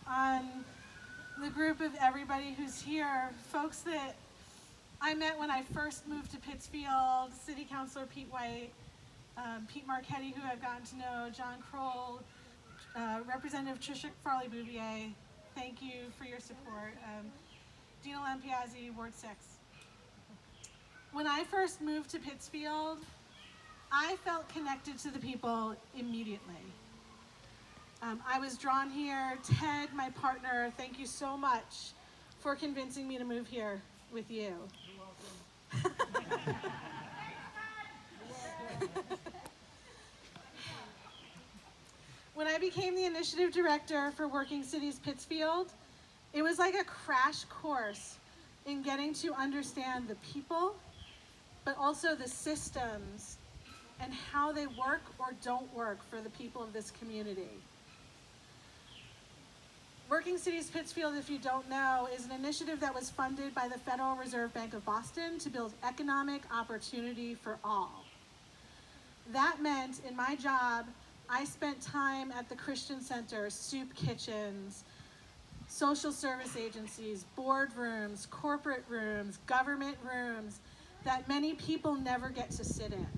on the group of everybody who's here, folks that I met when I first moved to Pittsfield, City Councilor Pete White, Pete Marchetti, who I've gotten to know, John Kroll, Representative Tricia Farley-Bouvier, thank you for your support. Dina Lampiazzi, Ward 6. When I first moved to Pittsfield, I felt connected to the people immediately. I was drawn here. Ted, my partner, thank you so much for convincing me to move here with you. You're welcome. When I became the initiative director for Working Cities Pittsfield, it was like a crash course in getting to understand the people, but also the systems and how they work or don't work for the people of this community. Working Cities Pittsfield, if you don't know, is an initiative that was funded by the Federal Reserve Bank of Boston to build economic opportunity for all. That meant, in my job, I spent time at the Christian Center, soup kitchens, social service agencies, boardrooms, corporate rooms, government rooms that many people never get to sit in,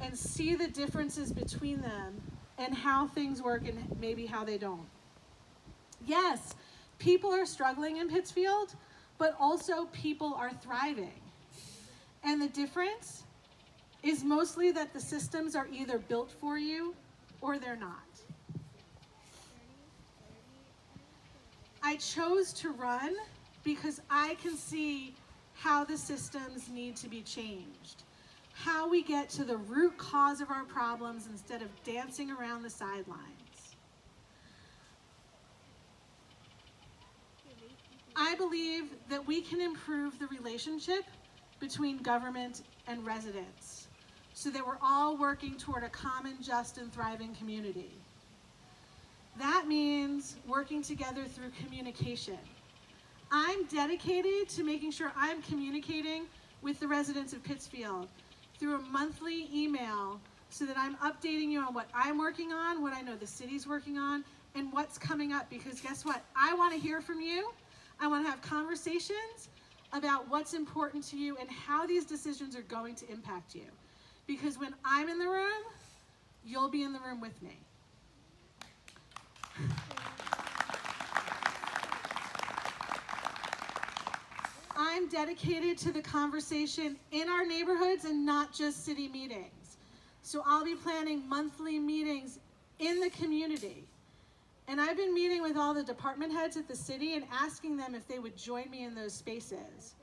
and see the differences between them and how things work and maybe how they don't. Yes, people are struggling in Pittsfield, but also people are thriving. And the difference is mostly that the systems are either built for you or they're not. I chose to run because I can see how the systems need to be changed, how we get to the root cause of our problems instead of dancing around the sidelines. I believe that we can improve the relationship between government and residents so that we're all working toward a common, just, and thriving community. That means working together through communication. I'm dedicated to making sure I'm communicating with the residents of Pittsfield through a monthly email so that I'm updating you on what I'm working on, what I know the city's working on, and what's coming up, because guess what? I want to hear from you. I want to have conversations about what's important to you and how these decisions are going to impact you. Because when I'm in the room, you'll be in the room with me. I'm dedicated to the conversation in our neighborhoods and not just city meetings. So I'll be planning monthly meetings in the community. And I've been meeting with all the department heads at the city and asking them if they would join me in those spaces.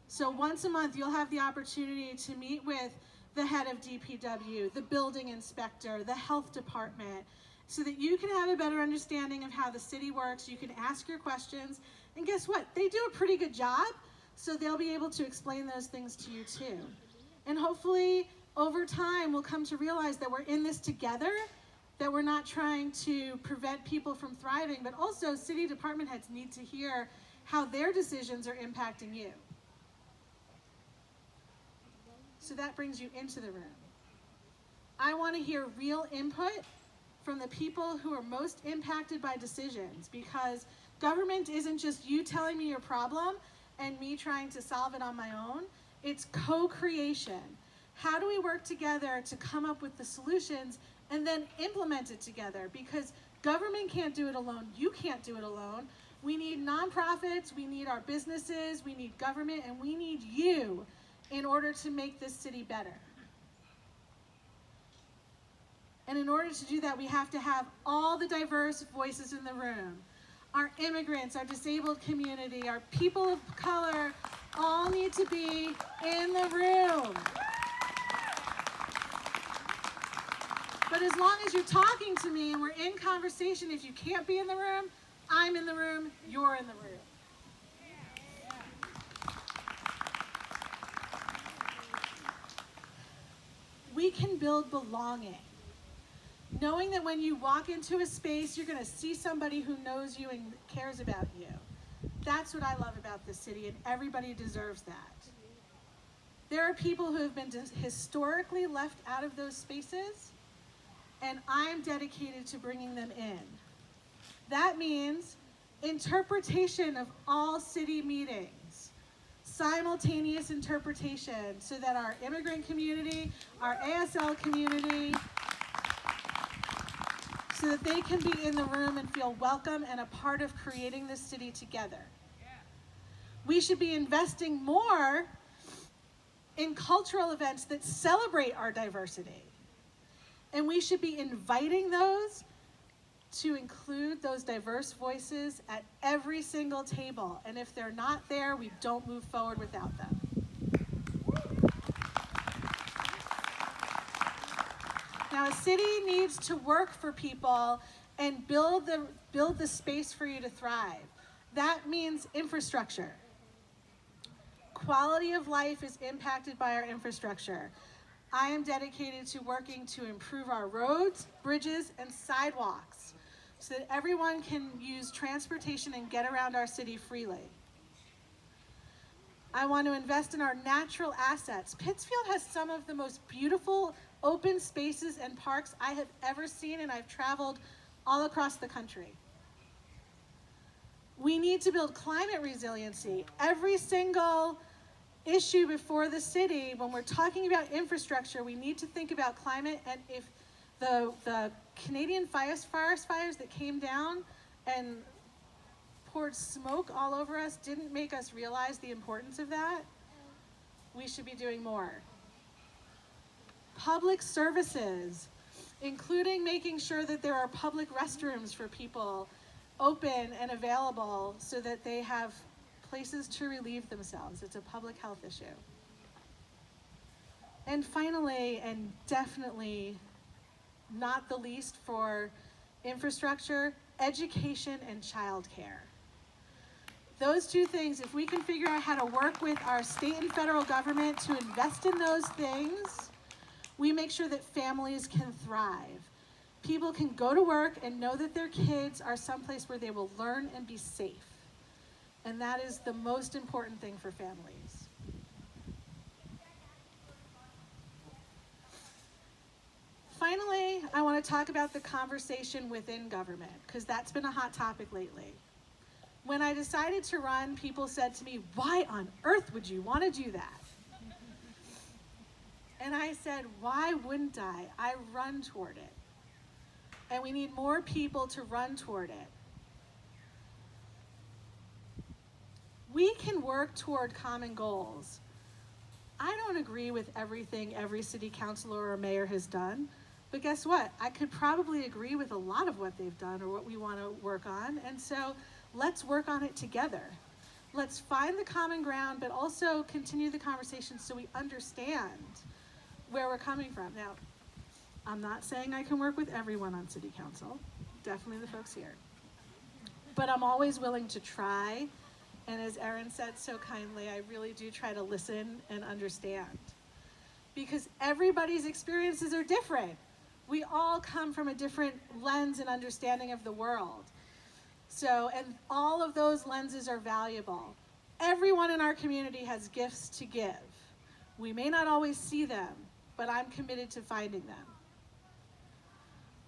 So once a month, you'll have the opportunity to meet with the head of DPW, the building inspector, the health department, so that you can have a better understanding of how the city works. You can ask your questions, and guess what? They do a pretty good job, so they'll be able to explain those things to you too. And hopefully, over time, we'll come to realize that we're in this together, that we're not trying to prevent people from thriving, but also city department heads need to hear how their decisions are impacting you. So that brings you into the room. I want to hear real input from the people who are most impacted by decisions, because government isn't just you telling me your problem and me trying to solve it on my own. It's co-creation. How do we work together to come up with the solutions and then implement it together? Because government can't do it alone. You can't do it alone. We need nonprofits, we need our businesses, we need government, and we need you in order to make this city better. And in order to do that, we have to have all the diverse voices in the room. Our immigrants, our disabled community, our people of color, all need to be in the room. But as long as you're talking to me and we're in conversation, if you can't be in the room, I'm in the room, you're in the room. We can build belonging. Knowing that when you walk into a space, you're going to see somebody who knows you and cares about you. That's what I love about this city, and everybody deserves that. There are people who have been historically left out of those spaces, and I'm dedicated to bringing them in. That means interpretation of all city meetings, simultaneous interpretation, so that our immigrant community, our ASL community, so that they can be in the room and feel welcome and a part of creating this city together. We should be investing more in cultural events that celebrate our diversity. And we should be inviting those to include those diverse voices at every single table. And if they're not there, we don't move forward without them. Now, a city needs to work for people and build the space for you to thrive. That means infrastructure. Quality of life is impacted by our infrastructure. I am dedicated to working to improve our roads, bridges, and sidewalks so that everyone can use transportation and get around our city freely. I want to invest in our natural assets. Pittsfield has some of the most beautiful open spaces and parks I have ever seen, and I've traveled all across the country. We need to build climate resiliency. Every single issue before the city, when we're talking about infrastructure, we need to think about climate. And if the Canadian forest fires that came down and poured smoke all over us didn't make us realize the importance of that, we should be doing more. Public services, including making sure that there are public restrooms for people open and available so that they have places to relieve themselves. It's a public health issue. And finally, and definitely not the least for infrastructure, education and childcare. Those two things, if we can figure out how to work with our state and federal government to invest in those things, we make sure that families can thrive. People can go to work and know that their kids are someplace where they will learn and be safe. And that is the most important thing for families. Finally, I want to talk about the conversation within government, because that's been a hot topic lately. When I decided to run, people said to me, "Why on earth would you want to do that?" And I said, "Why wouldn't I? I run toward it. And we need more people to run toward it." We can work toward common goals. I don't agree with everything every city councilor or mayor has done, but guess what? I could probably agree with a lot of what they've done or what we want to work on, and so let's work on it together. Let's find the common ground, but also continue the conversation so we understand where we're coming from. Now, I'm not saying I can work with everyone on city council, definitely the folks here, but I'm always willing to try. And as Erin said so kindly, I really do try to listen and understand. Because everybody's experiences are different. We all come from a different lens and understanding of the world. So, and all of those lenses are valuable. Everyone in our community has gifts to give. We may not always see them, but I'm committed to finding them.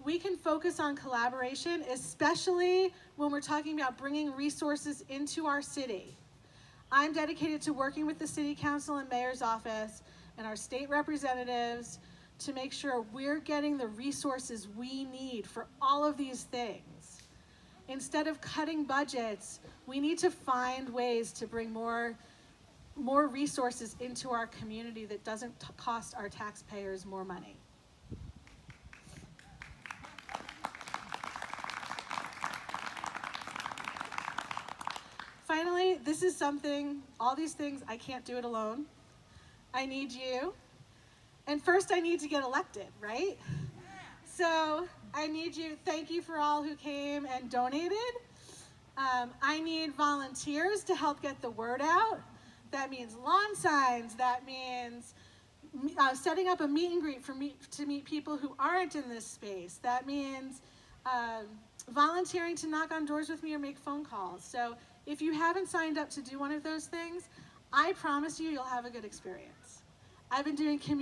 We can focus on collaboration, especially when we're talking about bringing resources into our city. I'm dedicated to working with the City Council and Mayor's Office and our state representatives to make sure we're getting the resources we need for all of these things. Instead of cutting budgets, we need to find ways to bring more resources into our community that doesn't cost our taxpayers more money. Finally, this is something, all these things, I can't do it alone. I need you. And first I need to get elected, right? So I need you. Thank you for all who came and donated. I need volunteers to help get the word out. That means lawn signs. That means setting up a meet and greet to meet people who aren't in this space. That means volunteering to knock on doors with me or make phone calls. So if you haven't signed up to do one of those things, I promise you, you'll have a good experience. I've been doing community